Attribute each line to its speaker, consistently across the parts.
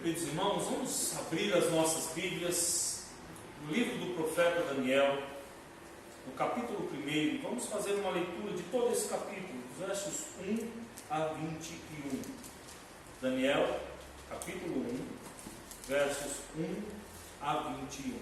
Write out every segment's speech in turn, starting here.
Speaker 1: Queridos irmãos, vamos abrir as nossas Bíblias no livro do profeta Daniel, no capítulo 1. Vamos fazer uma leitura de todo esse capítulo, dos versos 1 a 21. Daniel, capítulo 1, versos 1 a 21.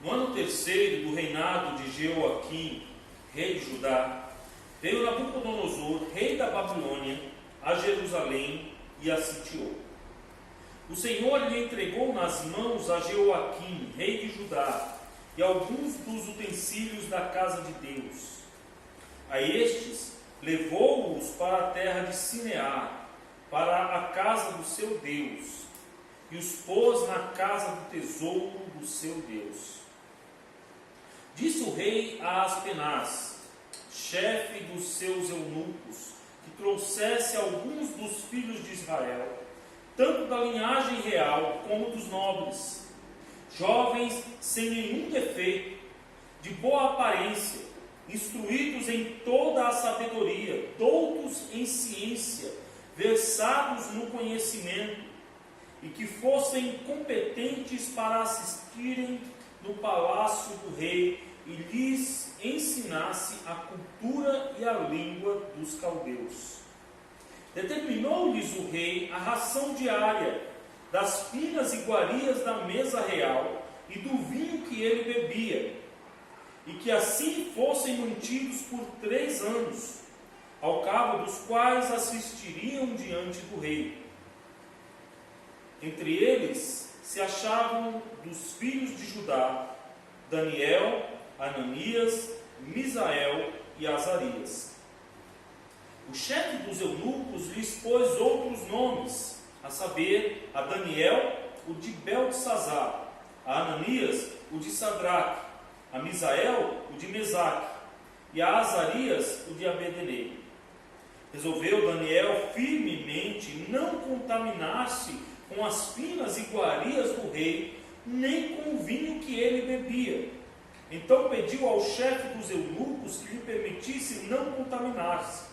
Speaker 1: No ano terceiro do reinado de Jeoaquim, rei de Judá, veio Nabucodonosor, rei da Babilônia, a Jerusalém e a sitiou. O Senhor lhe entregou nas mãos a Jeoaquim, rei de Judá, e alguns dos utensílios da casa de Deus. A estes levou-os para a terra de Sinear, para a casa do seu Deus, e os pôs na casa do tesouro do seu Deus. Disse o rei a Aspenaz, chefe dos seus eunucos, que trouxesse alguns dos filhos de Israel, tanto da linhagem real como dos nobres, jovens sem nenhum defeito, de boa aparência, instruídos em toda a sabedoria, doutos em ciência, versados no conhecimento, e que fossem competentes para assistirem no palácio do rei e lhes ensinasse a cultura e a língua dos caldeus. Determinou-lhes o rei a ração diária das finas iguarias da mesa real e do vinho que ele bebia, e que assim fossem mantidos por 3 anos, ao cabo dos quais assistiriam diante do rei. Entre eles se achavam dos filhos de Judá, Daniel, Ananias, Misael e Azarias. O chefe dos eunucos lhes pôs outros nomes, a saber, a Daniel, o de Beltesazar, a Ananias, o de Sadraque, a Misael, o de Mesaque, e a Azarias, o de Abednego. Resolveu Daniel firmemente não contaminar-se com as finas iguarias do rei, nem com o vinho que ele bebia. Então pediu ao chefe dos eunucos que lhe permitisse não contaminar-se.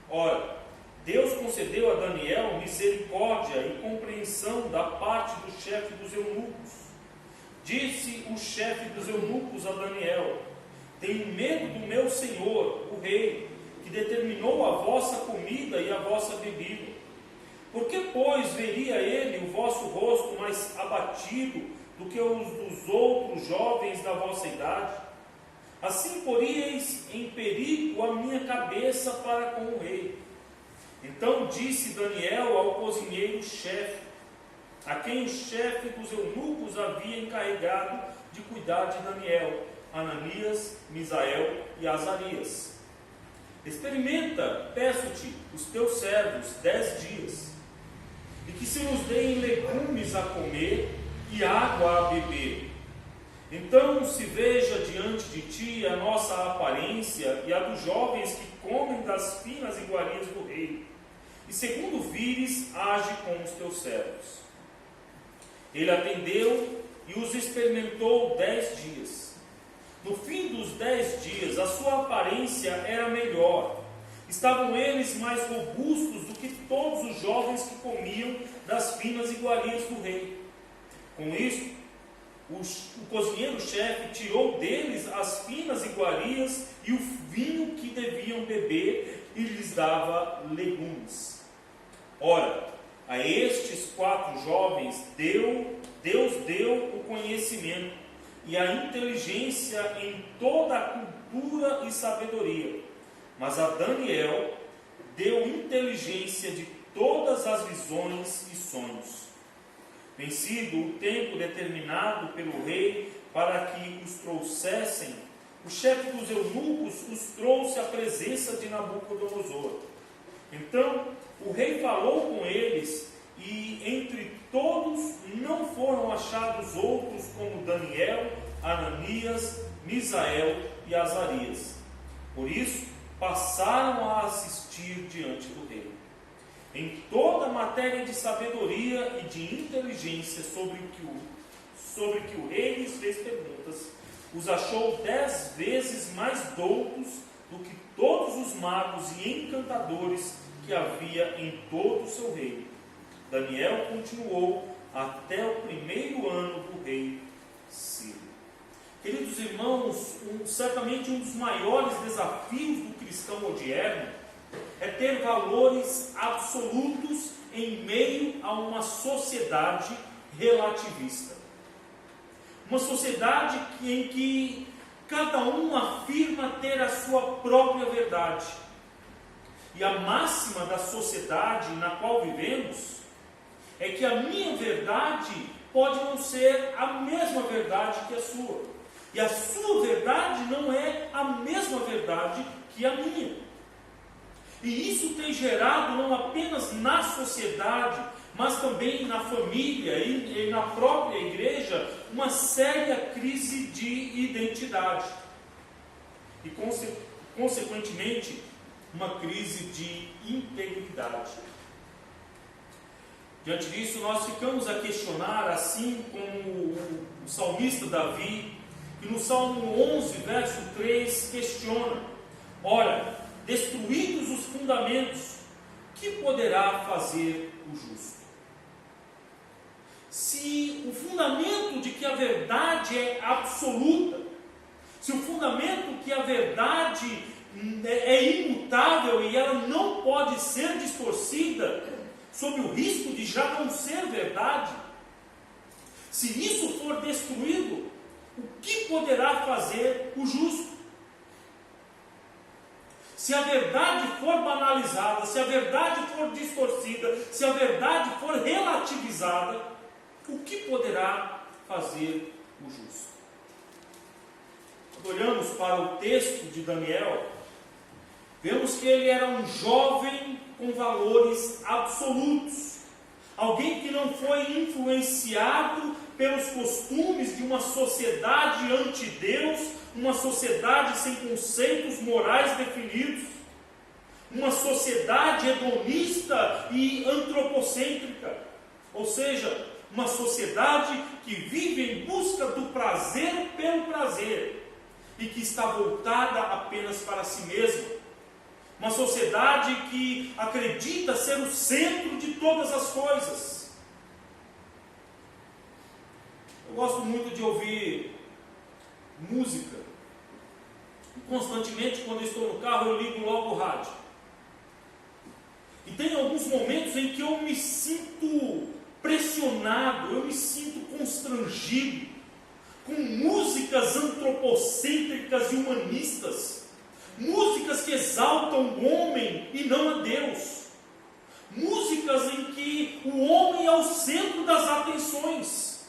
Speaker 1: Ora, Deus concedeu a Daniel misericórdia e compreensão da parte do chefe dos eunucos. Disse o chefe dos eunucos a Daniel: tenho medo do meu senhor, o rei, que determinou a vossa comida e a vossa bebida. Por que, pois, veria ele o vosso rosto mais abatido do que os dos outros jovens da vossa idade? Assim poríeis em perigo a minha cabeça para com o rei. Então disse Daniel ao cozinheiro-chefe, a quem o chefe dos eunucos havia encarregado de cuidar de Daniel, Ananias, Misael e Azarias: experimenta, peço-te, os teus servos 10 dias, e que se nos deem legumes a comer e água a beber. Então se veja diante de ti a nossa aparência e a dos jovens que comem das finas iguarias do rei, e segundo vires, age com os teus servos. Ele atendeu e os experimentou 10 dias. No fim dos 10 dias, a sua aparência era melhor. Estavam eles mais robustos do que todos os jovens que comiam das finas iguarias do rei. Com isso, o cozinheiro-chefe tirou deles as finas iguarias e o vinho que deviam beber e lhes dava legumes. Ora, a estes 4 jovens Deus deu o conhecimento e a inteligência em toda a cultura e sabedoria. Mas a Daniel deu inteligência de todas as visões e sonhos. Vencido o tempo determinado pelo rei para que os trouxessem, o chefe dos eunucos os trouxe à presença de Nabucodonosor. Então o rei falou com eles e entre todos não foram achados outros como Daniel, Ananias, Misael e Azarias. Por isso, passaram a assistir diante do rei. Em toda a matéria de sabedoria e de inteligência sobre que o rei lhes fez perguntas, os achou 10 vezes mais doutos do que todos os magos e encantadores que havia em todo o seu reino. Daniel continuou até o primeiro ano do rei Ciro. Queridos irmãos, certamente um dos maiores desafios do cristão odierno é ter valores absolutos em meio a uma sociedade relativista. Uma sociedade em que cada um afirma ter a sua própria verdade. E a máxima da sociedade na qual vivemos é que a minha verdade pode não ser a mesma verdade que a sua. E a sua verdade não é a mesma verdade que a minha. E isso tem gerado não apenas na sociedade, mas também na família e na própria igreja, uma séria crise de identidade. E, consequentemente, uma crise de integridade. Diante disso, nós ficamos a questionar, assim como o salmista Davi, que no Salmo 11, verso 3, questiona: ora, destruídos os fundamentos, que poderá fazer o justo? Se o fundamento de que a verdade é absoluta, se o fundamento que a verdade é imutável e ela não pode ser distorcida, sob o risco de já não ser verdade, se isso for destruído, o que poderá fazer o justo? Se a verdade for banalizada, se a verdade for distorcida, se a verdade for relativizada, o que poderá fazer o justo? Quando olhamos para o texto de Daniel, vemos que ele era um jovem com valores absolutos, alguém que não foi influenciado pelos costumes de uma sociedade anti-Deus, uma sociedade sem conceitos morais definidos, uma sociedade hedonista e antropocêntrica, ou seja, uma sociedade que vive em busca do prazer pelo prazer e que está voltada apenas para si mesma. Uma sociedade que acredita ser o centro de todas as coisas. Eu gosto muito de ouvir música. E constantemente, quando eu estou no carro, eu ligo logo o rádio. E tem alguns momentos em que eu me sinto pressionado, eu me sinto constrangido com músicas antropocêntricas e humanistas, músicas que exaltam o homem e não a Deus, músicas em que o homem é o centro das atenções.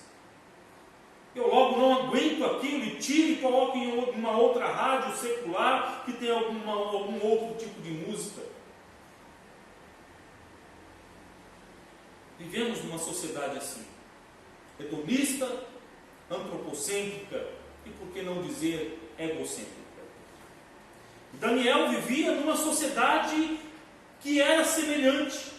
Speaker 1: Eu logo não aguento aquilo e tiro e coloco em uma outra rádio secular que tem algum outro tipo de música. Vivemos numa sociedade assim, hedonista, antropocêntrica e, por que não dizer, egocêntrica. Daniel vivia numa sociedade que era semelhante,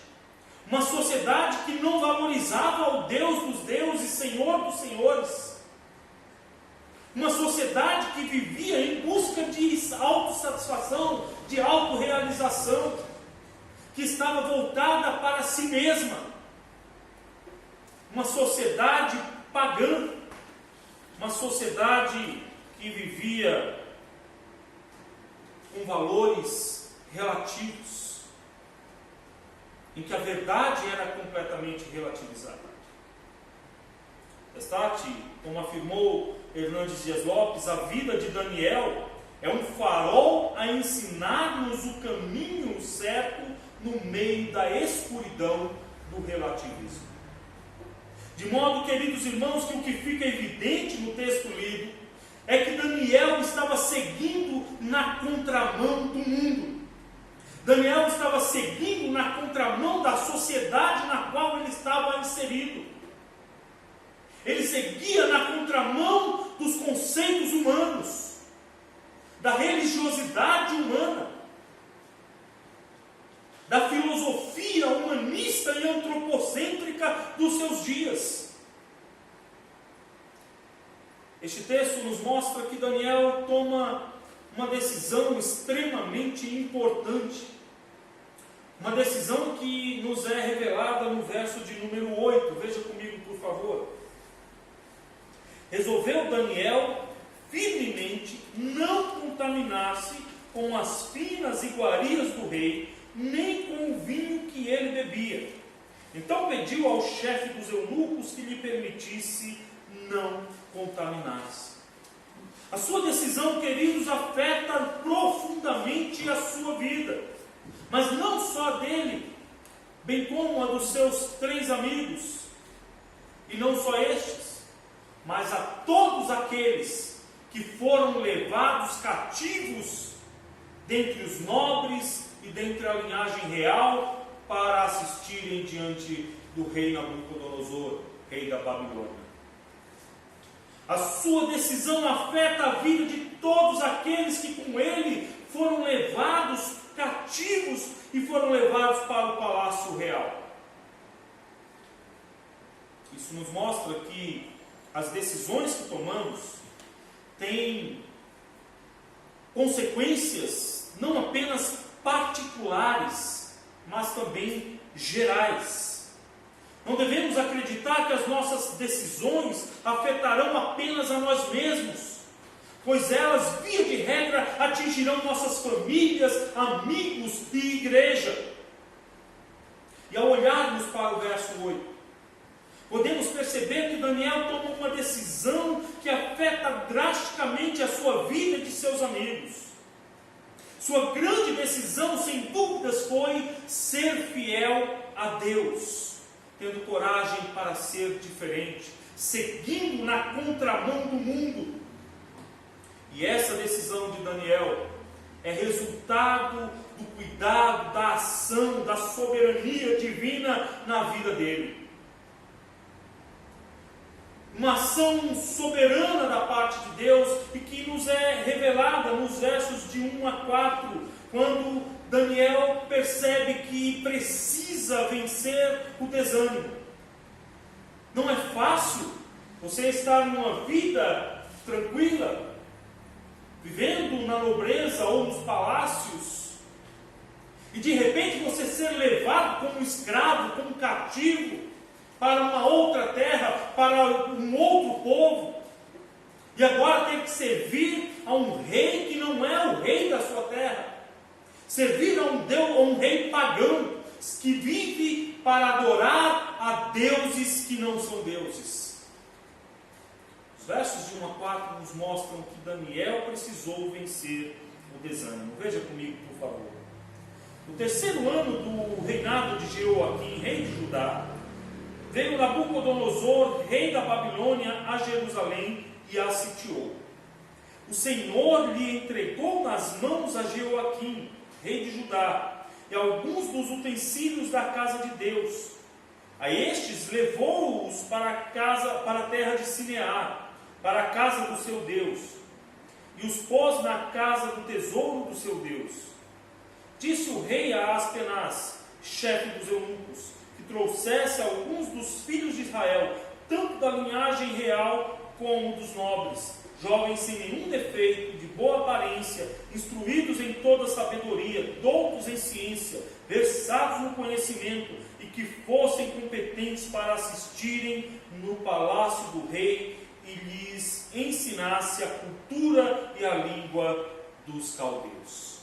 Speaker 1: uma sociedade que não valorizava ao Deus dos deuses, Senhor dos senhores, uma sociedade que vivia em busca de autossatisfação, de autorrealização, que estava voltada para si mesma. Uma sociedade pagã, uma sociedade que vivia com valores relativos, em que a verdade era completamente relativizada. Destaque, como afirmou Hernandes Dias Lopes, a vida de Daniel é um farol a ensinar-nos o caminho certo no meio da escuridão do relativismo. De modo, queridos irmãos, que o que fica evidente no texto lido é que Daniel estava seguindo na contramão do mundo. Daniel estava seguindo na contramão da sociedade na qual ele estava inserido. Ele seguia na contramão dos conceitos humanos, da religiosidade humana, da filosofia humanista e antropocêntrica dos seus dias. Este texto nos mostra que Daniel toma uma decisão extremamente importante, uma decisão que nos é revelada no verso de número 8, veja comigo por favor. Resolveu Daniel firmemente não contaminar-se com as finas iguarias do rei, nem com o vinho que ele bebia. Então pediu ao chefe dos eunucos que lhe permitisse não contaminar-se. A sua decisão, queridos, afeta profundamente a sua vida, mas não só a dele, bem como a dos seus 3 amigos, e não só estes, mas a todos aqueles que foram levados cativos dentre os nobres e dentre a linhagem real para assistirem diante do rei Nabucodonosor, rei da Babilônia. A sua decisão afeta a vida de todos aqueles que com ele foram levados cativos e foram levados para o palácio real. Isso nos mostra que as decisões que tomamos têm consequências não apenas particulares, mas também gerais. Não devemos acreditar que as nossas decisões afetarão apenas a nós mesmos, pois elas, via de regra, atingirão nossas famílias, amigos e igreja. E ao olharmos para o verso 8, podemos perceber que Daniel toma uma decisão que afeta drasticamente a sua vida e de seus amigos. Sua grande decisão, sem dúvidas, foi ser fiel a Deus, tendo coragem para ser diferente, seguindo na contramão do mundo. E essa decisão de Daniel é resultado do cuidado, da ação, da soberania divina na vida dele. Uma ação soberana da parte de Deus e que nos é revelada nos versos de 1 a 4, quando Daniel percebe que precisa vencer o desânimo. Não é fácil você estar numa vida tranquila, vivendo na nobreza ou nos palácios, e de repente você ser levado como escravo, como cativo, para uma outra terra, para um outro povo, e agora tem que servir a um rei que não é o rei da sua terra, servir a um rei pagão, que vive para adorar a deuses que não são deuses. Os versos de 1 a 4 nos mostram que Daniel precisou vencer o desânimo. Veja comigo, por favor. No 3º ano do reinado de Jeoaquim, rei de Judá, veio Nabucodonosor, rei da Babilônia, a Jerusalém e a sitiou. O Senhor lhe entregou nas mãos a Jeoaquim, rei de Judá, e alguns dos utensílios da casa de Deus. A estes levou-os para a terra de Sinear, para a casa do seu Deus, e os pôs na casa do tesouro do seu Deus. Disse o rei a Aspenaz, chefe dos eunucos, que trouxesse alguns dos filhos de Israel, tanto da linhagem real como dos nobres, jovens sem nenhum defeito, de boa aparência, instruídos em toda sabedoria, doutos em ciência, versados no conhecimento, e que fossem competentes para assistirem no palácio do rei e lhes ensinasse a cultura e a língua dos caldeus.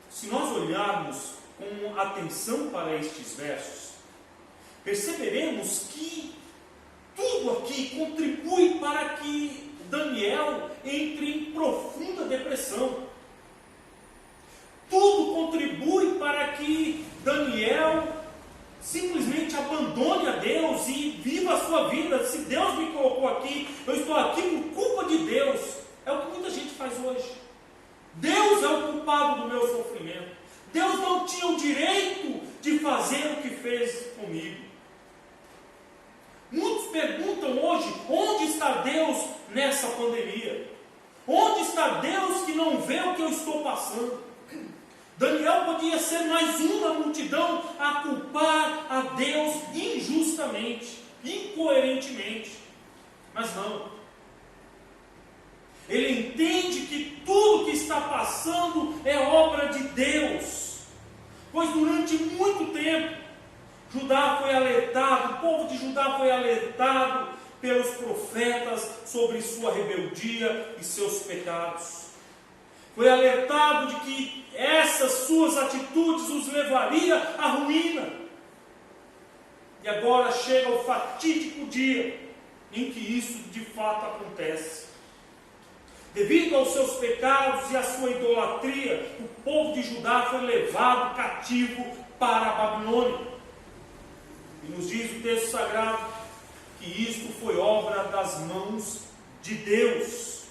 Speaker 1: Se nós olharmos com atenção para estes versos, perceberemos que tudo aqui contribui para que Daniel entre em profunda depressão. Tudo contribui para que Daniel simplesmente abandone a Deus e viva a sua vida. Se Deus me colocou aqui, eu estou aqui por culpa de Deus. É o que muita gente faz hoje. Deus é o culpado do meu sofrimento. Deus não tinha o direito de fazer o que fez comigo. Muitos perguntam hoje, onde está Deus nessa pandemia? Onde está Deus que não vê o que eu estou passando? Daniel podia ser mais um na multidão a culpar a Deus injustamente, incoerentemente. Mas não. Ele entende que tudo que está passando é obra de Deus. Pois durante muito tempo, Judá foi alertado, o povo de Judá foi alertado pelos profetas sobre sua rebeldia e seus pecados. Foi alertado de que essas suas atitudes os levaria à ruína. E agora chega o fatídico dia em que isso de fato acontece. Devido aos seus pecados e à sua idolatria, o povo de Judá foi levado cativo para a Babilônia. E nos diz o texto sagrado que isto foi obra das mãos de Deus.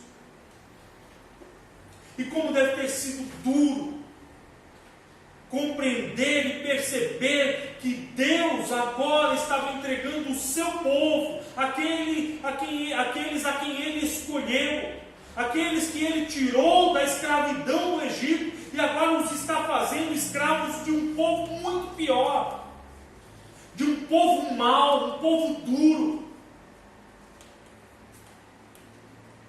Speaker 1: E como deve ter sido duro compreender e perceber que Deus agora estava entregando o seu povo, aqueles a quem Ele escolheu, aqueles que Ele tirou da escravidão do Egito, e agora os está fazendo escravos de um povo muito pior, de um povo mau, um povo duro,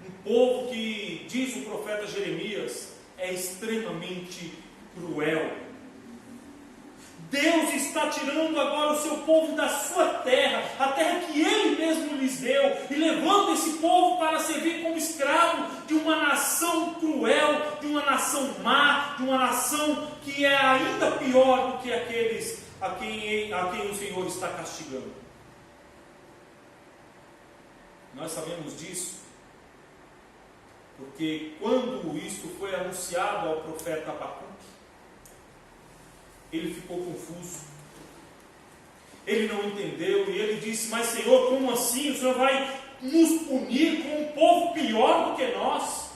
Speaker 1: um povo que, diz o profeta Jeremias, é extremamente cruel. Deus está tirando agora o seu povo da sua terra, a terra que Ele mesmo lhes deu, e levando esse povo para servir como escravo de uma nação cruel, de uma nação má, de uma nação que é ainda pior do que aqueles a quem o Senhor está castigando. Nós sabemos disso, porque quando isto foi anunciado ao profeta Abacuque, ele ficou confuso, ele não entendeu, e ele disse: mas Senhor, como assim? O Senhor vai nos punir com um povo pior do que nós?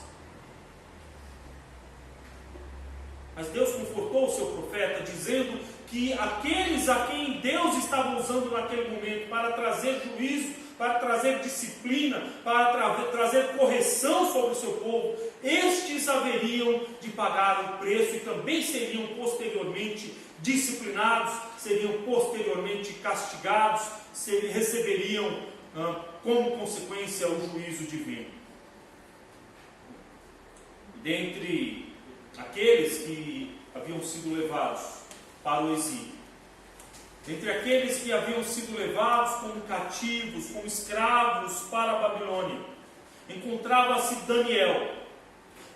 Speaker 1: Mas Deus confortou o seu profeta, dizendo que aqueles a quem Deus estava usando naquele momento para trazer juízo, para trazer disciplina, para trazer correção sobre o seu povo, estes haveriam de pagar o preço e também seriam posteriormente disciplinados, seriam posteriormente castigados, receberiam como consequência o juízo divino. Dentre aqueles que haviam sido levados para o exílio, entre aqueles que haviam sido levados como cativos, como escravos para a Babilônia, encontrava-se Daniel,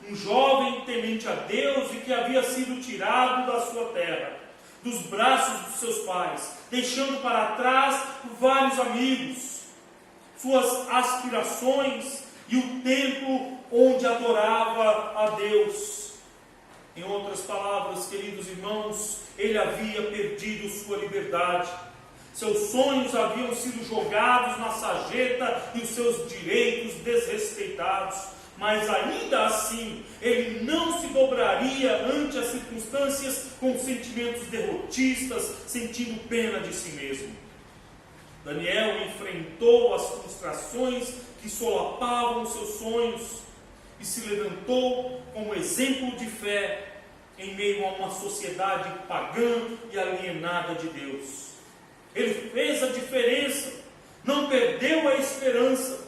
Speaker 1: um jovem temente a Deus e que havia sido tirado da sua terra, dos braços dos seus pais, deixando para trás vários amigos, suas aspirações e o templo onde adorava a Deus. Em outras palavras, queridos irmãos, ele havia perdido sua liberdade. Seus sonhos haviam sido jogados na sarjeta e os seus direitos desrespeitados. Mas ainda assim, ele não se dobraria ante as circunstâncias com sentimentos derrotistas, sentindo pena de si mesmo. Daniel enfrentou as frustrações que solapavam seus sonhos e se levantou como exemplo de fé em meio a uma sociedade pagã e alienada de Deus. Ele fez a diferença, não perdeu a esperança.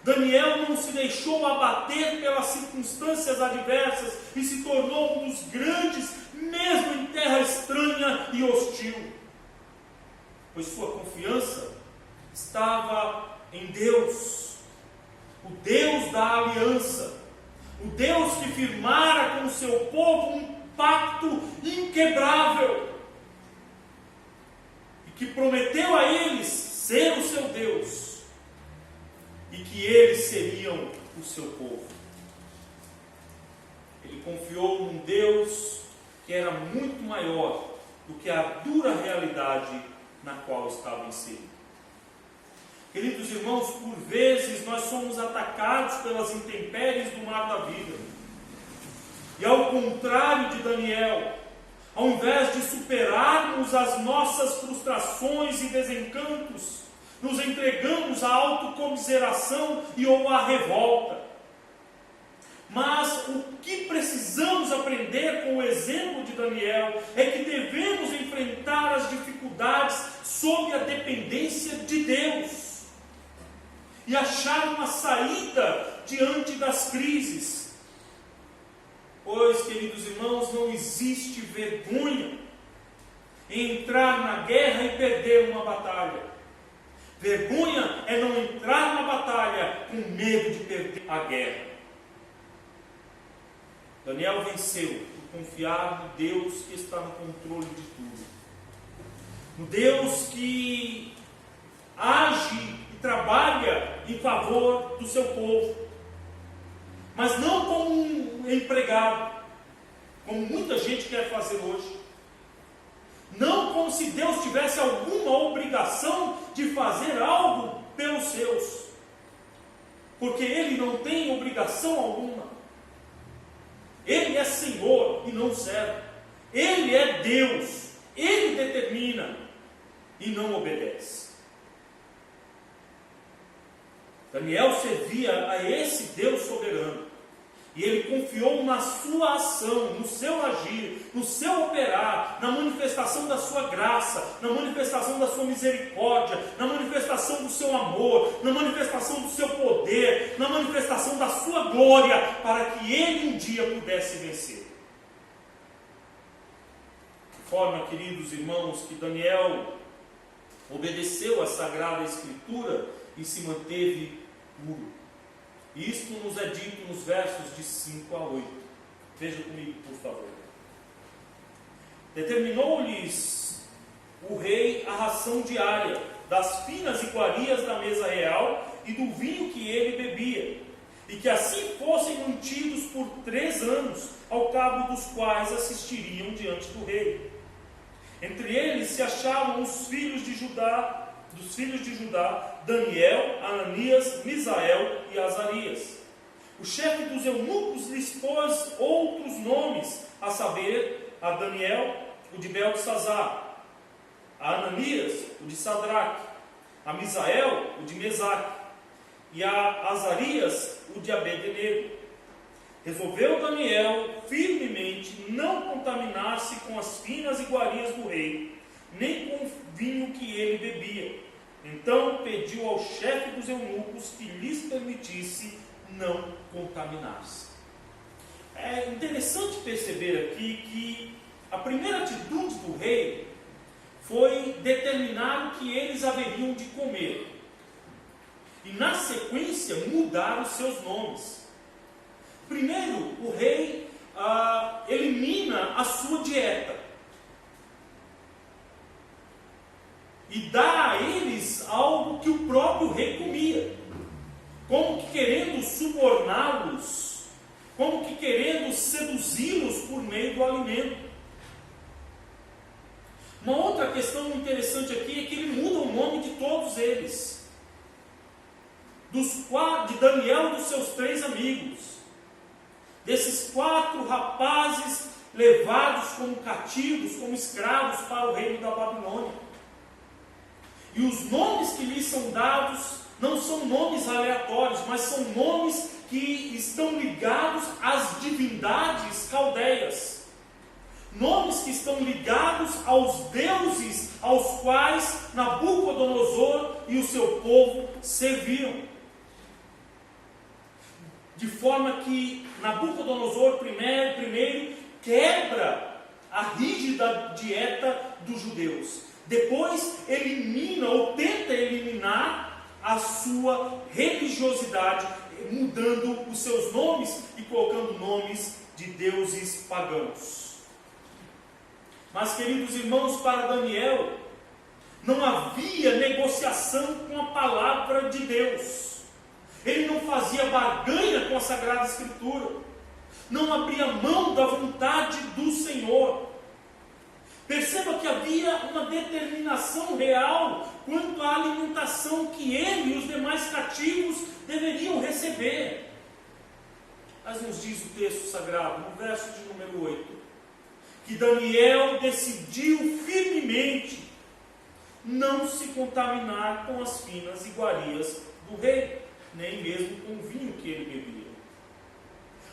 Speaker 1: Daniel não se deixou abater pelas circunstâncias adversas e se tornou um dos grandes, mesmo em terra estranha e hostil, pois sua confiança estava em Deus, o Deus da aliança, o Deus que firmara com o seu povo um pacto inquebrável e que prometeu a eles ser o seu Deus e que eles seriam o seu povo. Ele confiou num Deus que era muito maior do que a dura realidade na qual estava inserido. Queridos irmãos, por vezes nós somos atacados pelas intempéries do mar da vida. E ao contrário de Daniel, ao invés de superarmos as nossas frustrações e desencantos, nos entregamos à autocomiseração e ou à revolta. Mas o que precisamos aprender com o exemplo de Daniel é que devemos enfrentar as dificuldades sob a dependência de Deus e achar uma saída diante das crises. Pois, queridos irmãos, não existe vergonha em entrar na guerra e perder uma batalha. Vergonha é não entrar na batalha com medo de perder a guerra. Daniel venceu por confiar no Deus que está no controle de tudo. No Deus que age e trabalha em favor do seu povo. Mas não como um empregado, como muita gente quer fazer hoje. Não como se Deus tivesse alguma obrigação de fazer algo pelos seus. Porque Ele não tem obrigação alguma. Ele é Senhor e não servo. Ele é Deus. Ele determina e não obedece. Daniel servia a esse Deus soberano. E ele confiou na sua ação, no seu agir, no seu operar, na manifestação da sua graça, na manifestação da sua misericórdia, na manifestação do seu amor, na manifestação do seu poder, na manifestação da sua glória, para que ele um dia pudesse vencer. De forma, queridos irmãos, que Daniel obedeceu à Sagrada Escritura e se manteve puro. Isto nos é dito nos versos de 5 a 8. Veja comigo, por favor. Determinou-lhes o rei a ração diária das finas iguarias da mesa real e do vinho que ele bebia, e que assim fossem mantidos por 3 anos, ao cabo dos quais assistiriam diante do rei. Entre eles se achavam os filhos de Judá, Daniel, Ananias, Misael e Azarias. O chefe dos eunucos lhes pôs outros nomes, a saber, a Daniel, o de Beltesazar, a Ananias, o de Sadraque, a Misael, o de Mesaque, e a Azarias, o de Abed-nego. Resolveu Daniel firmemente não contaminar-se com as finas iguarias do rei, nem com o vinho que ele bebia. Então pediu ao chefe dos eunucos que lhes permitisse não contaminar-se. É interessante perceber aqui que a primeira atitude do rei foi determinar o que eles haveriam de comer. E na sequência mudar os seus nomes. Primeiro, o rei elimina a sua dieta. E dá a eles algo que o próprio rei comia, como que querendo suborná-los, como que querendo seduzi-los por meio do alimento. Uma outra questão interessante aqui é que ele muda o nome de todos eles, de Daniel e dos seus 3 amigos, desses 4 rapazes levados como cativos, como escravos para o reino da Babilônia. E os nomes que lhes são dados não são nomes aleatórios, mas são nomes que estão ligados às divindades caldeias. Nomes que estão ligados aos deuses aos quais Nabucodonosor e o seu povo serviam. De forma que Nabucodonosor primeiro quebra a rígida dieta dos judeus. Depois elimina ou tenta eliminar a sua religiosidade, mudando os seus nomes e colocando nomes de deuses pagãos. Mas, queridos irmãos, para Daniel não havia negociação com a palavra de Deus. Ele não fazia barganha com a Sagrada Escritura. Não abria mão da vontade do Senhor. Perceba que havia uma determinação real quanto à alimentação que ele e os demais cativos deveriam receber. Mas nos diz o texto sagrado, no verso de número 8, que Daniel decidiu firmemente não se contaminar com as finas iguarias do rei, nem mesmo com o vinho que ele bebia.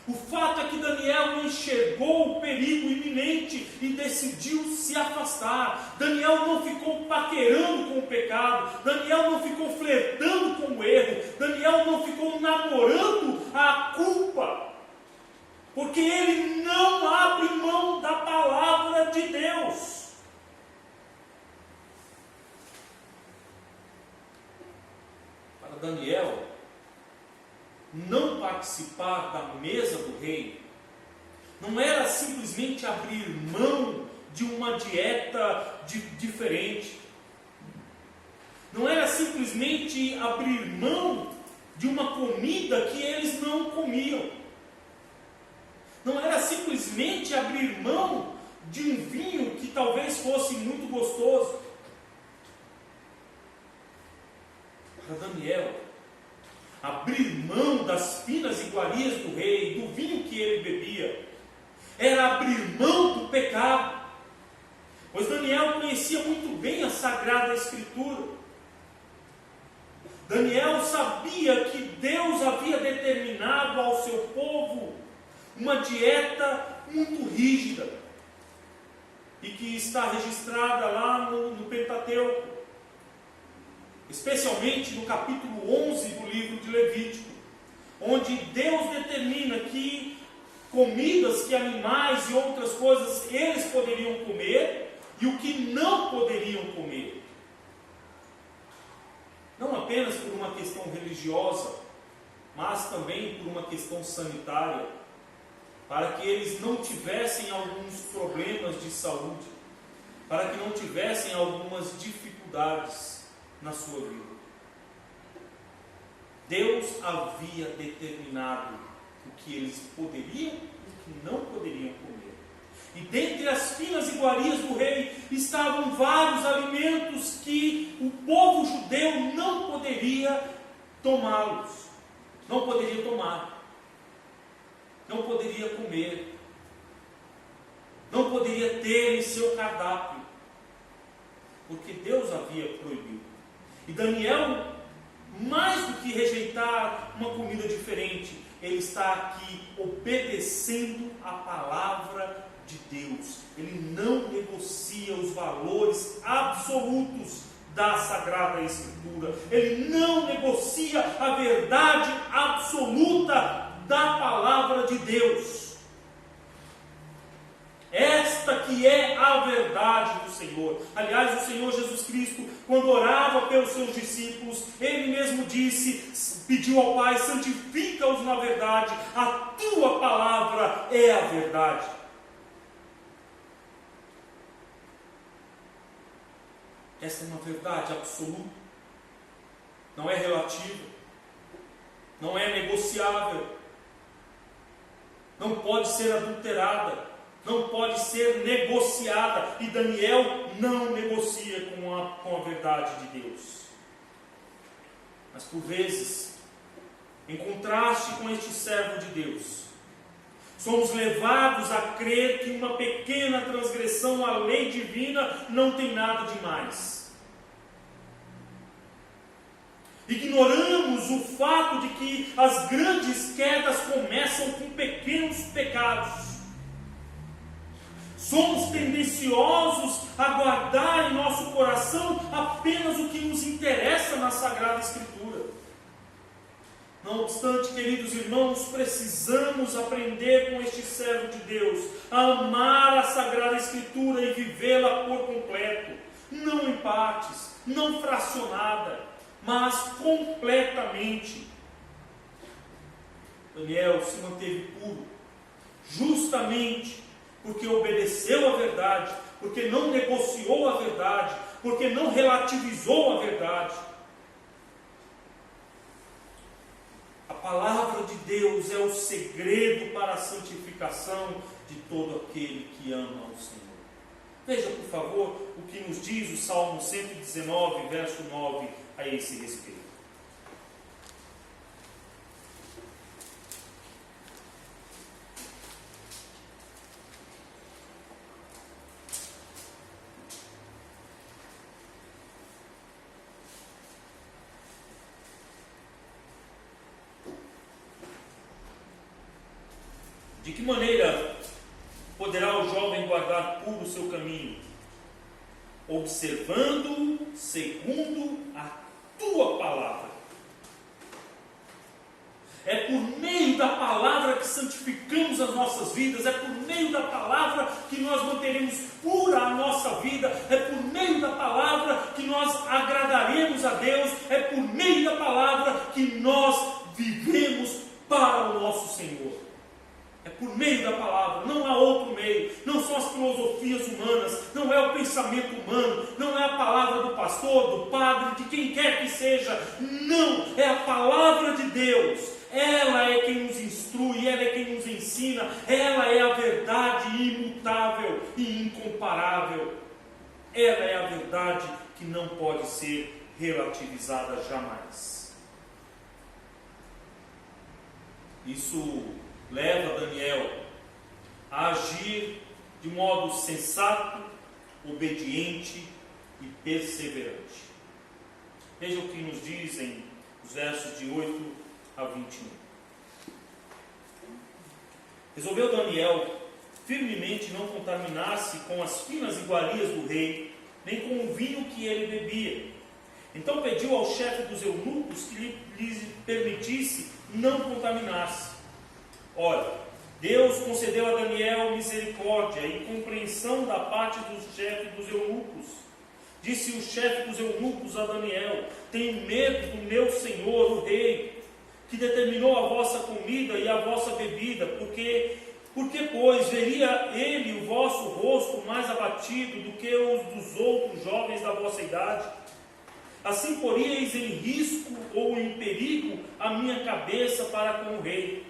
Speaker 1: O fato é que Daniel enxergou o perigo iminente e decidiu se afastar. Daniel não ficou paquerando com o pecado. Daniel não ficou flertando com o erro. Daniel não ficou namorando a culpa. Porque ele não abre mão da palavra de Deus. Para Daniel, não participar da mesa do rei não era simplesmente abrir mão de uma dieta diferente, não era simplesmente abrir mão de uma comida que eles não comiam, não era simplesmente abrir mão de um vinho que talvez fosse muito gostoso. Para Daniel, abrir mão das finas iguarias do rei, do vinho que ele bebia, era abrir mão do pecado. Pois Daniel conhecia muito bem a Sagrada Escritura. Daniel sabia que Deus havia determinado ao seu povo uma dieta muito rígida, e que está registrada lá no Pentateuco, especialmente no capítulo 11 do livro de Levítico, onde Deus determina que comidas, que animais e outras coisas eles poderiam comer e o que não poderiam comer. Não apenas por uma questão religiosa, mas também por uma questão sanitária, para que eles não tivessem alguns problemas de saúde, para que não tivessem algumas dificuldades na sua vida. Deus havia determinado o que eles poderiam e o que não poderiam comer. E dentre as finas iguarias do rei estavam vários alimentos que o povo judeu não poderia tomá-los, não poderia tomar, não poderia comer, não poderia ter em seu cardápio, porque Deus havia proibido. E Daniel, mais do que rejeitar uma comida diferente, ele está aqui obedecendo a palavra de Deus. Ele não negocia os valores absolutos da Sagrada Escritura. Ele não negocia a verdade absoluta da palavra de Deus. Esta que é a verdade do Senhor. Aliás, o Senhor Jesus Cristo, quando orava pelos seus discípulos, Ele mesmo disse, pediu ao Pai, santifica-os na verdade, a tua palavra é a verdade. Esta é uma verdade absoluta, não é relativa, não é negociável, não pode ser adulterada, não pode ser negociada, e Daniel não negocia com a verdade de Deus. Mas por vezes, em contraste com este servo de Deus, somos levados a crer que uma pequena transgressão à lei divina não tem nada de mais. Ignoramos o fato de que as grandes quedas começam com pequenos pecados. Somos tendenciosos a guardar em nosso coração apenas o que nos interessa na Sagrada Escritura. Não obstante, queridos irmãos, precisamos aprender com este servo de Deus a amar a Sagrada Escritura e vivê-la por completo. Não em partes, não fracionada, mas completamente. Daniel se manteve puro, justamente porque obedeceu a verdade, porque não negociou a verdade, porque não relativizou a verdade. A palavra de Deus é o segredo para a santificação de todo aquele que ama o Senhor. Veja, por favor, o que nos diz o Salmo 119, verso 9, a esse respeito. De que maneira poderá o jovem guardar puro o seu caminho? Observando segundo a tua palavra. É por meio da palavra que santificamos as nossas vidas, é por meio da palavra que nós manteremos pura a nossa vida, é por meio da palavra que nós agradaremos a Deus, é por meio da palavra que nós vivemos para o nosso Senhor. É por meio da palavra, não há outro meio, não são as filosofias humanas, não é o pensamento humano, não é a palavra do pastor, do padre, de quem quer que seja, não, é a palavra de Deus. Ela é quem nos instrui, ela é quem nos ensina, ela é a verdade imutável e incomparável. Ela é a verdade que não pode ser relativizada jamais. Isso leva Daniel a agir de modo sensato, obediente e perseverante. Veja o que nos dizem os versos de 8 a 21. Resolveu Daniel firmemente não contaminar-se com as finas iguarias do rei, nem com o vinho que ele bebia. Então pediu ao chefe dos eunucos que lhe permitisse não contaminar-se. Ora, Deus concedeu a Daniel misericórdia e compreensão da parte do chefe dos eunucos. Disse o chefe dos eunucos a Daniel: tenho medo do meu senhor, o rei, que determinou a vossa comida e a vossa bebida, porque pois veria ele o vosso rosto mais abatido do que os dos outros jovens da vossa idade. Assim poríeis em risco ou em perigo a minha cabeça para com o rei.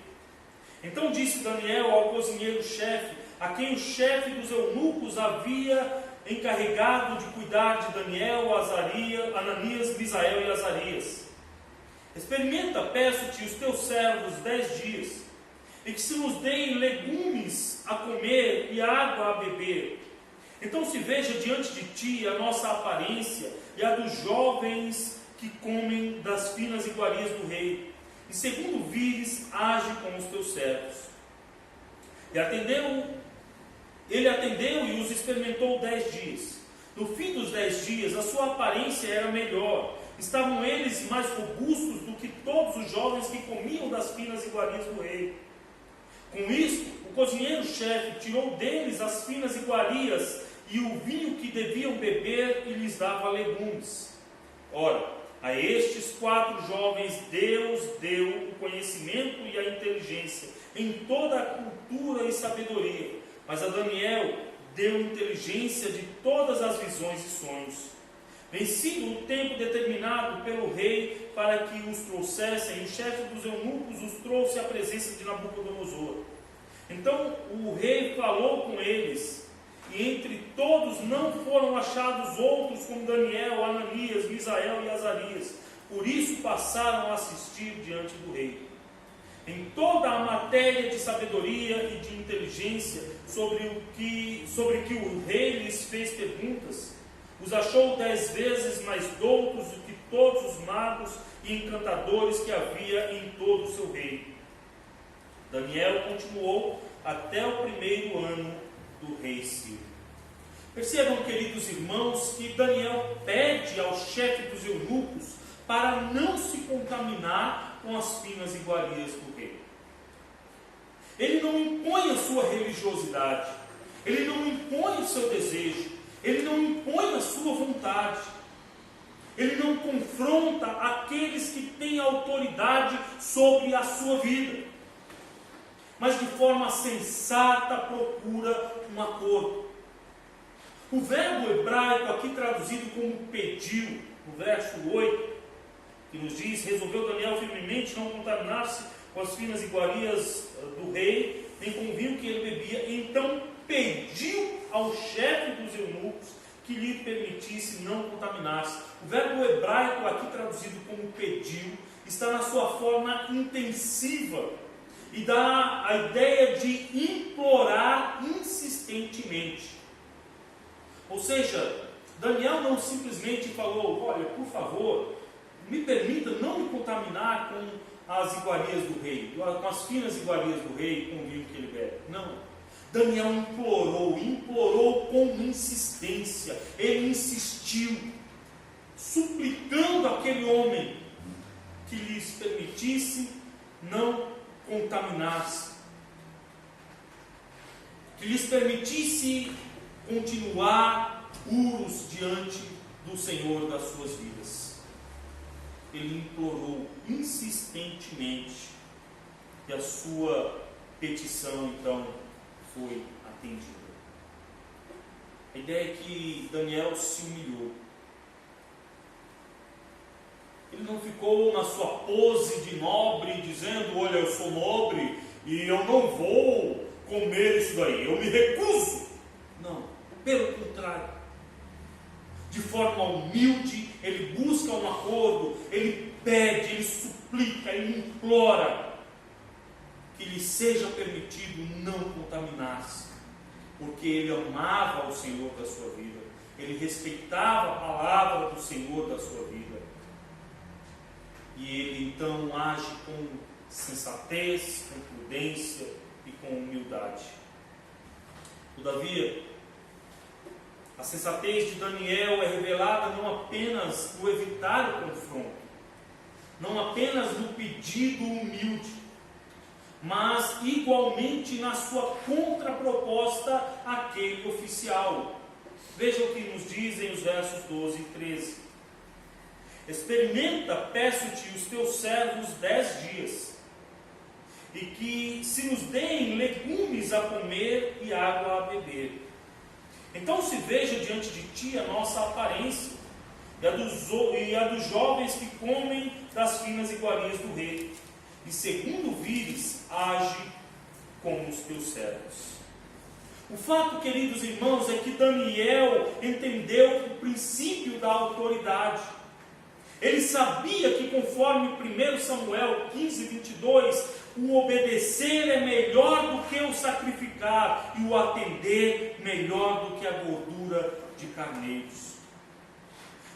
Speaker 1: Então disse Daniel ao cozinheiro-chefe, a quem o chefe dos eunucos havia encarregado de cuidar de Daniel, Ananias, Misael e Azarias: experimenta, peço-te, os teus servos 10 dias, e que se nos deem legumes a comer e água a beber. Então se veja diante de ti a nossa aparência e a dos jovens que comem das finas iguarias do rei, e segundo vires, age com os teus servos. Ele atendeu e os experimentou 10 dias. No fim dos 10 dias, a sua aparência era melhor. Estavam eles mais robustos do que todos os jovens que comiam das finas iguarias do rei. Com isso, o cozinheiro-chefe tirou deles as finas iguarias e o vinho que deviam beber e lhes dava legumes. Ora, a estes 4 jovens Deus deu o conhecimento e a inteligência em toda a cultura e sabedoria, mas a Daniel deu inteligência de todas as visões e sonhos. Vencido o tempo determinado pelo rei para que os trouxessem, o chefe dos eunucos os trouxe à presença de Nabucodonosor. Então o rei falou com eles, e entre todos não foram achados outros como Daniel, Ananias, Misael e Azarias. Por isso passaram a assistir diante do rei. Em toda a matéria de sabedoria e de inteligência sobre que o rei lhes fez perguntas, os achou 10 vezes mais doutos do que todos os magos e encantadores que havia em todo o seu reino. Daniel continuou até o primeiro ano do rei Ciro. Percebam, queridos irmãos, que Daniel pede ao chefe dos eunucos para não se contaminar com as finas iguarias do rei. Ele não impõe a sua religiosidade, ele não impõe o seu desejo, ele não impõe a sua vontade, ele não confronta aqueles que têm autoridade sobre a sua vida, mas de forma sensata procura um acordo. O verbo hebraico aqui traduzido como pediu, no verso 8, que nos diz: resolveu Daniel firmemente não contaminar-se com as finas iguarias do rei, nem com o vinho que ele bebia, então pediu ao chefe dos eunucos que lhe permitisse não contaminar-se. O verbo hebraico aqui traduzido como pediu está na sua forma intensiva e dá a ideia de implorar insistentemente. Ou seja, Daniel não simplesmente falou: olha, por favor, me permita não me contaminar com as iguarias do rei, com as finas iguarias do rei, com o vinho que ele bebe. Não. Daniel implorou com insistência. Ele insistiu, suplicando aquele homem que lhes permitisse não contaminar-se, que lhes permitisse continuar puros diante do Senhor das suas vidas. Ele implorou insistentemente e a sua petição então foi atendida. A ideia é que Daniel se humilhou. Ele não ficou na sua pose de nobre, dizendo: olha, eu sou nobre e eu não vou comer isso daí, eu me recuso. Não, pelo contrário. De forma humilde, ele busca um acordo, ele pede, ele suplica, ele implora que lhe seja permitido não contaminar-se, porque ele amava o Senhor da sua vida, ele respeitava a palavra do Senhor da sua vida, e ele então age com sensatez, com prudência e com humildade. Todavia, a sensatez de Daniel é revelada não apenas no evitar o confronto, não apenas no pedido humilde, mas igualmente na sua contraproposta àquele oficial. Veja o que nos dizem os versos 12 e 13. Experimenta, peço-te, os teus servos 10 dias, e que se nos deem legumes a comer e água a beber. Então se veja diante de ti a nossa aparência, e a dos jovens que comem das finas iguarias do rei, e segundo vires, age como os teus servos. O fato, queridos irmãos, é que Daniel entendeu o princípio da autoridade. Ele sabia que, conforme 1 Samuel 15, 22, o obedecer é melhor do que o sacrificar, e o atender melhor do que a gordura de carneiros.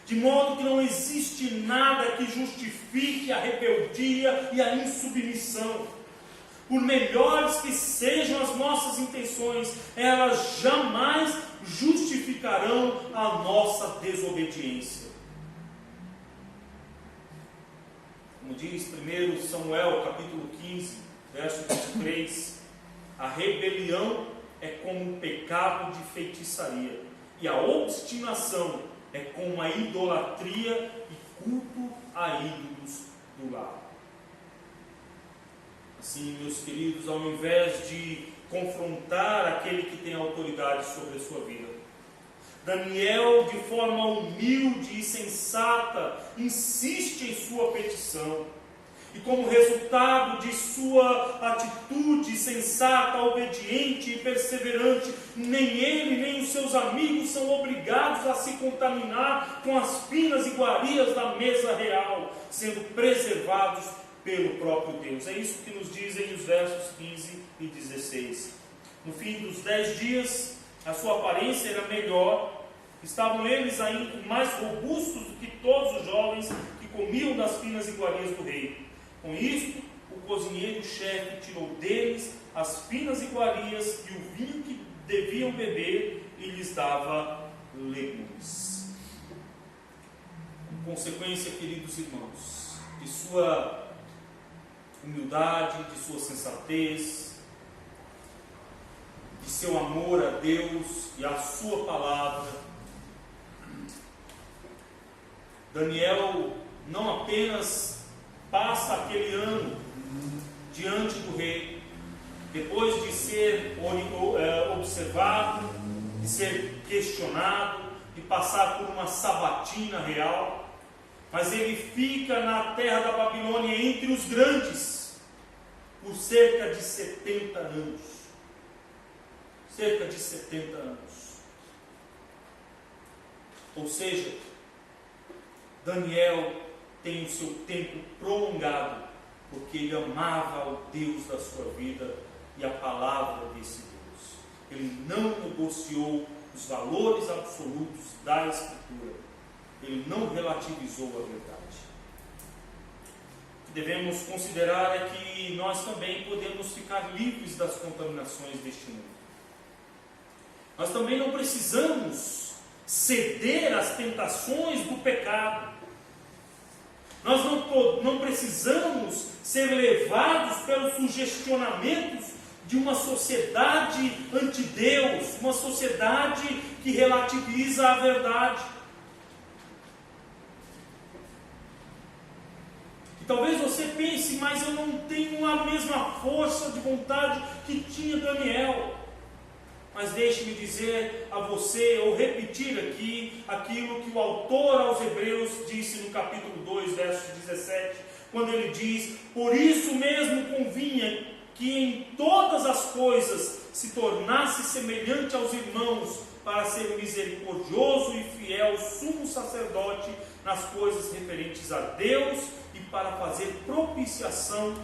Speaker 1: De modo que não existe nada que justifique a rebeldia e a insubmissão. Por melhores que sejam as nossas intenções, elas jamais justificarão a nossa desobediência. Como diz 1 Samuel capítulo 15, verso 23, a rebelião é como um pecado de feitiçaria, e a obstinação é como a idolatria e culto a ídolos do lar. Assim, meus queridos, ao invés de confrontar aquele que tem autoridade sobre a sua vida, Daniel, de forma humilde e sensata, insiste em sua petição. E como resultado de sua atitude sensata, obediente e perseverante, nem ele nem os seus amigos são obrigados a se contaminar com as finas iguarias da mesa real, sendo preservados pelo próprio Deus. É isso que nos dizem os versos 15 e 16. No fim dos 10 dias, a sua aparência era melhor, estavam eles ainda mais robustos do que todos os jovens que comiam das finas iguarias do rei. Com isto, o cozinheiro-chefe tirou deles as finas iguarias e o vinho que deviam beber e lhes dava legumes. Em consequência, queridos irmãos, de sua humildade, de sua sensatez, de seu amor a Deus e à sua palavra, Daniel não apenas passa aquele ano diante do rei, depois de ser observado, de ser questionado, de passar por uma sabatina real, mas ele fica na terra da Babilônia entre os grandes por cerca de 70 anos. Cerca de 70 anos. Ou seja, Daniel tem o seu tempo prolongado, porque ele amava o Deus da sua vida e a palavra desse Deus. Ele não negociou os valores absolutos da Escritura. Ele não relativizou a verdade. devemos considerar é que nós também podemos ficar livres das contaminações deste mundo. Nós também não precisamos ceder às tentações do pecado. Nós não precisamos ser levados pelos sugestionamentos de uma sociedade anti-Deus, uma sociedade que relativiza a verdade. E talvez você pense, mas eu não tenho a mesma força de vontade que tinha Daniel. Mas deixe-me dizer a você, ou repetir aqui, aquilo que o autor aos Hebreus disse no capítulo 2, verso 17, quando ele diz: por isso mesmo convinha que em todas as coisas se tornasse semelhante aos irmãos, para ser misericordioso e fiel sumo sacerdote nas coisas referentes a Deus e para fazer propiciação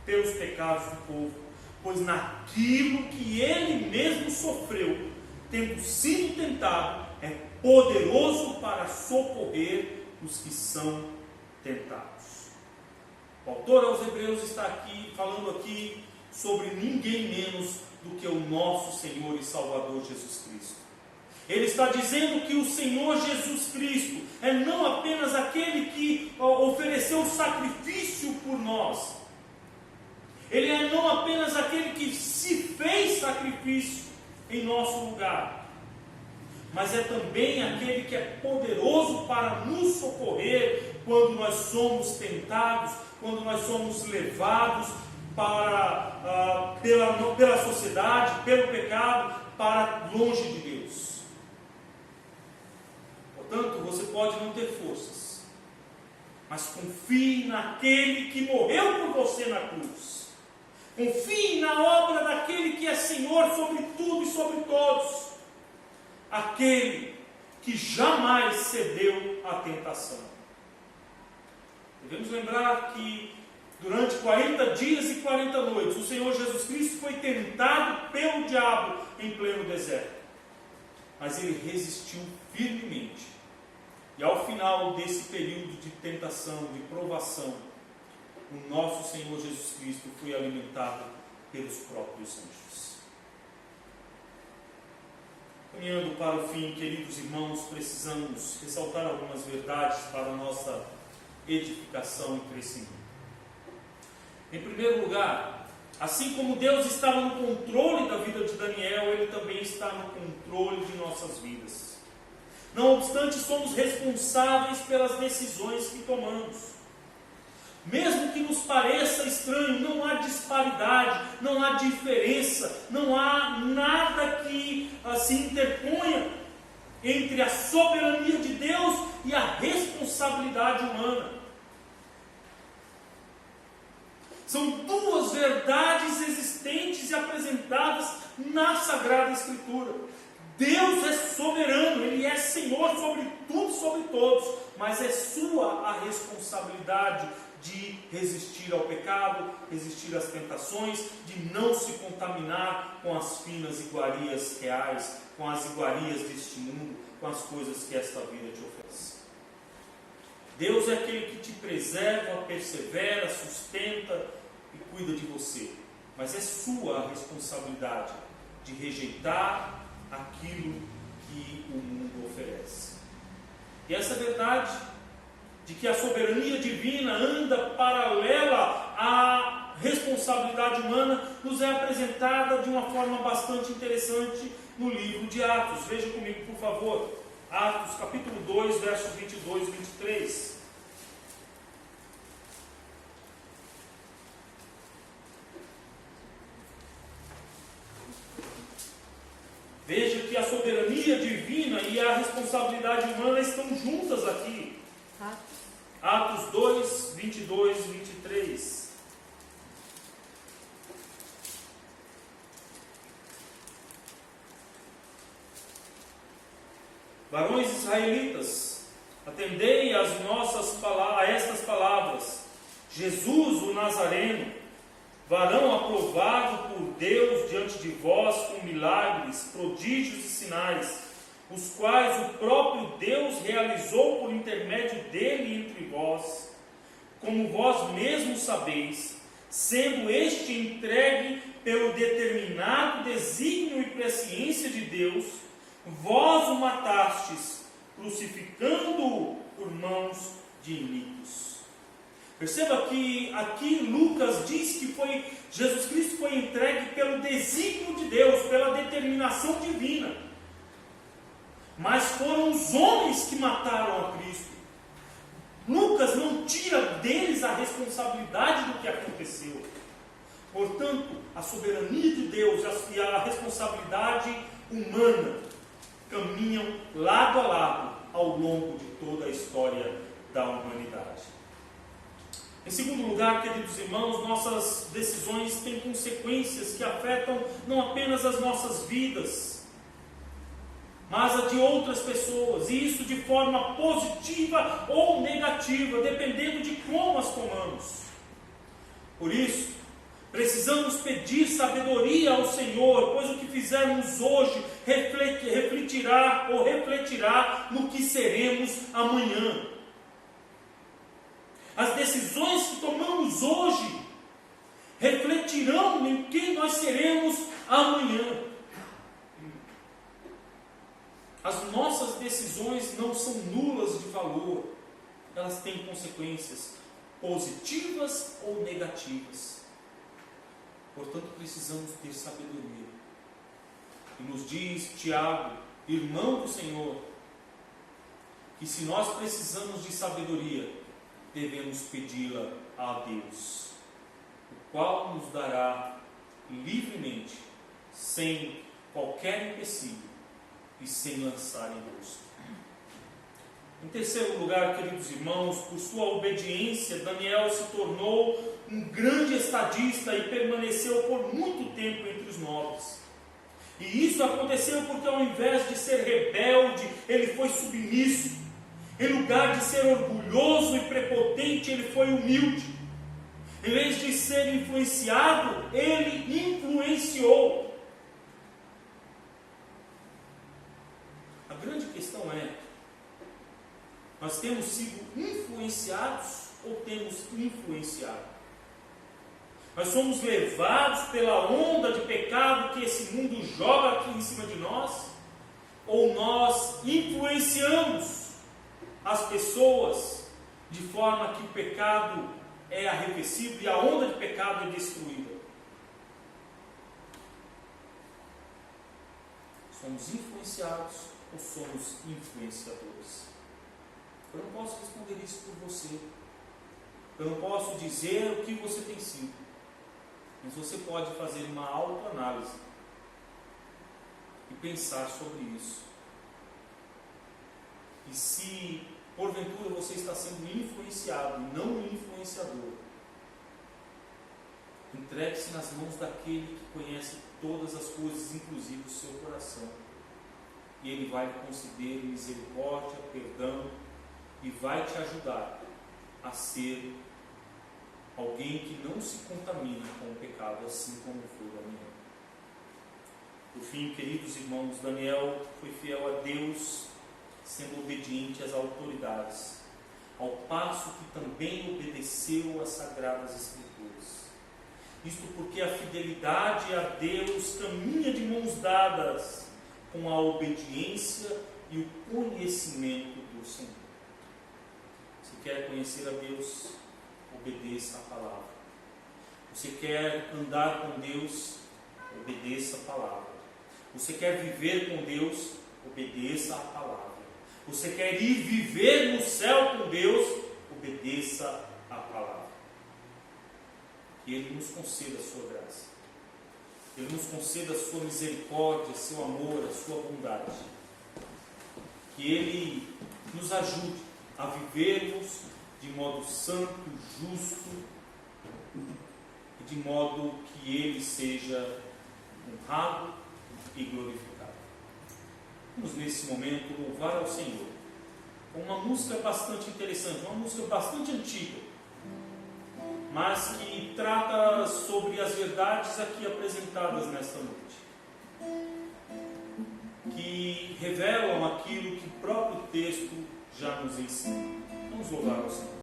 Speaker 1: pelos pecados do povo. Pois naquilo que ele mesmo sofreu, tendo sido tentado, é poderoso para socorrer os que são tentados. O autor aos Hebreus está aqui falando aqui sobre ninguém menos do que o nosso Senhor e Salvador Jesus Cristo. Ele está dizendo que o Senhor Jesus Cristo é não apenas aquele que ofereceu o sacrifício por nós. Ele é não apenas aquele que se fez sacrifício em nosso lugar, mas é também aquele que é poderoso para nos socorrer quando nós somos tentados, quando nós somos levados pela sociedade, pelo pecado, para longe de Deus. Portanto, você pode não ter forças, mas confie naquele que morreu por você na cruz. Confie na obra daquele que é Senhor sobre tudo e sobre todos. Aquele que jamais cedeu à tentação. Devemos lembrar que durante 40 dias e 40 noites, o Senhor Jesus Cristo foi tentado pelo diabo em pleno deserto. Mas ele resistiu firmemente. E ao final desse período de tentação, de provação, o nosso Senhor Jesus Cristo foi alimentado pelos próprios anjos. Caminhando para o fim, queridos irmãos, precisamos ressaltar algumas verdades para a nossa edificação e crescimento. Em primeiro lugar, assim como Deus estava no controle da vida de Daniel, Ele também está no controle de nossas vidas. Não obstante, somos responsáveis pelas decisões que tomamos. Mesmo que nos pareça estranho, não há disparidade, não há diferença, não há nada que se interponha entre a soberania de Deus e a responsabilidade humana. São duas verdades existentes e apresentadas na Sagrada Escritura. Deus é soberano, Ele é Senhor sobre tudo e sobre todos, mas é sua a responsabilidade de resistir ao pecado, resistir às tentações, de não se contaminar com as finas iguarias reais, com as iguarias deste mundo, com as coisas que esta vida te oferece. Deus é aquele que te preserva, persevera, sustenta e cuida de você, mas é sua a responsabilidade de rejeitar aquilo que o mundo oferece. E essa verdade de que a soberania divina anda paralela à responsabilidade humana nos é apresentada de uma forma bastante interessante no livro de Atos. Veja comigo, por favor, Atos capítulo 2, versos 22 e 23. Veja que a soberania divina e a responsabilidade humana estão juntas aqui. Atos 2, 22 e 23. Varões israelitas, atendei a estas palavras. Jesus, o Nazareno, varão aprovado por Deus diante de vós com milagres, prodígios e sinais, os quais o próprio Deus realizou por intermédio dele entre vós, como vós mesmos sabeis, sendo este entregue pelo determinado desígnio e presciência de Deus, vós o matastes, crucificando-o por mãos de iníquos. Perceba que aqui Lucas diz que Jesus Cristo foi entregue pelo desígnio de Deus, pela determinação divina. Mas foram os homens que mataram a Cristo. Lucas não tira deles a responsabilidade do que aconteceu. Portanto, a soberania de Deus e a responsabilidade humana caminham lado a lado ao longo de toda a história da humanidade. Em segundo lugar, queridos irmãos, nossas decisões têm consequências que afetam não apenas as nossas vidas, mas a de outras pessoas, e isso de forma positiva ou negativa, dependendo de como as tomamos. Por isso, precisamos pedir sabedoria ao Senhor, pois o que fizermos hoje refletirá no que seremos amanhã. As decisões que tomamos hoje refletirão em quem nós seremos amanhã. As nossas decisões não são nulas de valor, elas têm consequências positivas ou negativas. Portanto, precisamos ter sabedoria. E nos diz Tiago, irmão do Senhor, que se nós precisamos de sabedoria, devemos pedi-la a Deus, o qual nos dará livremente, sem qualquer empecilho e sem lançar em rosto. Em terceiro lugar, queridos irmãos, por sua obediência, Daniel se tornou um grande estadista e permaneceu por muito tempo entre os nobres. E isso aconteceu porque, ao invés de ser rebelde, ele foi submisso. Em lugar de ser orgulhoso e prepotente, ele foi humilde. Em vez de ser influenciado, ele influenciou. A grande questão é: nós temos sido influenciados ou temos influenciado? Nós somos levados pela onda de pecado que esse mundo joga aqui em cima de nós? Ou nós influenciamos as pessoas de forma que o pecado é arrefecido e a onda de pecado é destruída? Somos influenciados ou somos influenciadores? Eu não posso responder isso por você. Eu não posso dizer o que você tem sido. Mas você pode fazer uma autoanálise e pensar sobre isso. E se porventura você está sendo influenciado e não influenciador, entregue-se nas mãos daquele que conhece todas as coisas, inclusive o seu coração. E ele vai lhe conceder misericórdia, perdão, e vai te ajudar a ser alguém que não se contamina com o pecado, assim como foi Daniel. Por fim, queridos irmãos, Daniel foi fiel a Deus, sendo obediente às autoridades, ao passo que também obedeceu às Sagradas Escrituras. Isto porque a fidelidade a Deus caminha de mãos dadas com a obediência e o conhecimento do Senhor. Se quer conhecer a Deus, obedeça a palavra. Você quer andar com Deus, obedeça a palavra. Você quer viver com Deus, obedeça a palavra. Você quer ir viver no céu com Deus, obedeça a palavra. Que Ele nos conceda a sua graça. Ele nos conceda a sua misericórdia, seu amor, a sua bondade. Que Ele nos ajude a vivermos de modo santo, justo, e de modo que Ele seja honrado e glorificado. Vamos nesse momento louvar ao Senhor com uma música bastante interessante, uma música bastante antiga, mas que trata sobre as verdades aqui apresentadas nesta noite, que revelam aquilo que o próprio texto já nos ensina. Vamos louvar ao Senhor.